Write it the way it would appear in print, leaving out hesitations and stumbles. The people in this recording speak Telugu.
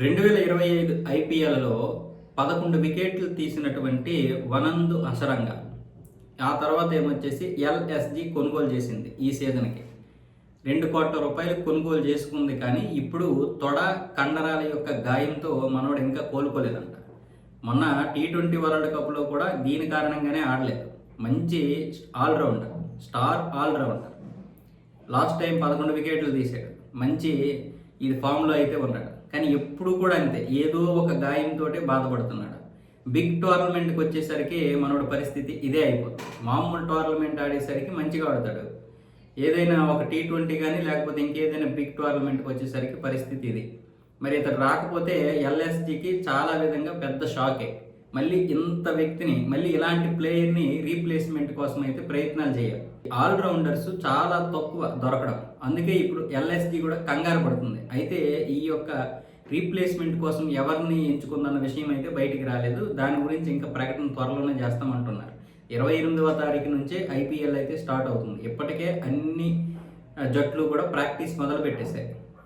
2025 ఐపీఎల్‌లో 11 వికెట్లు తీసినటువంటి వనందు అసరంగ. ఆ తర్వాత ఏమొచ్చేసి ఎల్ఎస్జి కొనుగోలు చేసింది ఈ సీజన్‌కి. రూ. 2,00,00,000 కొనుగోలు చేసుకుంది. కానీ ఇప్పుడు తొడ కండరాల యొక్క గాయంతో మనోడు ఇంకా కోలుకోలేదంట. మొన్న టీ20 వరల్డ్ కప్‌లో కూడా దీని కారణంగానే ఆడలేదు. మంచి allrounder, star allrounder. Last time 11 వికెట్లు తీశాడు. మంచి ఇది ఫామ్‌లో అయితే ఉన్నాడు. కానీ ఎప్పుడు కూడా అంతే, ఏదో ఒక గాయంతో బాధపడుతున్నాడు. బిగ్ టోర్నమెంట్కి వచ్చేసరికి మనోడి పరిస్థితి ఇదే అయిపోతుంది. మామూలు టోర్నమెంట్ ఆడేసరికి మంచిగా ఆడతాడు. ఏదైనా ఒక టీ20 కానీ లేకపోతే ఇంకేదైనా బిగ్ టోర్నమెంట్కి వచ్చేసరికి పరిస్థితి ఇది. మరి ఇతడు రాకపోతే ఎల్ఎస్జికి చాలా విధంగా పెద్ద షాకే. మళ్ళీ ఇంత వ్యక్తిని, మళ్ళీ ఇలాంటి ప్లేయర్ని రీప్లేస్మెంట్ కోసం అయితే ప్రయత్నాలు చేయాలి. ఆల్రౌండర్స్ చాలా తక్కువ దొరకడం, అందుకే ఇప్పుడు ఎల్ఎస్జి కూడా కంగారు పడుతుంది. అయితే ఈ యొక్క రీప్లేస్మెంట్ కోసం ఎవరిని ఎంచుకుందన్న విషయం అయితే బయటికి రాలేదు. దాని గురించి ఇంకా ప్రకటన త్వరలోనే చేస్తామంటున్నారు. 28వ తారీఖు నుంచే ఐపీఎల్ అయితే స్టార్ట్ అవుతుంది. ఇప్పటికే అన్ని జట్లు కూడా ప్రాక్టీస్ మొదలు పెట్టేశాయి.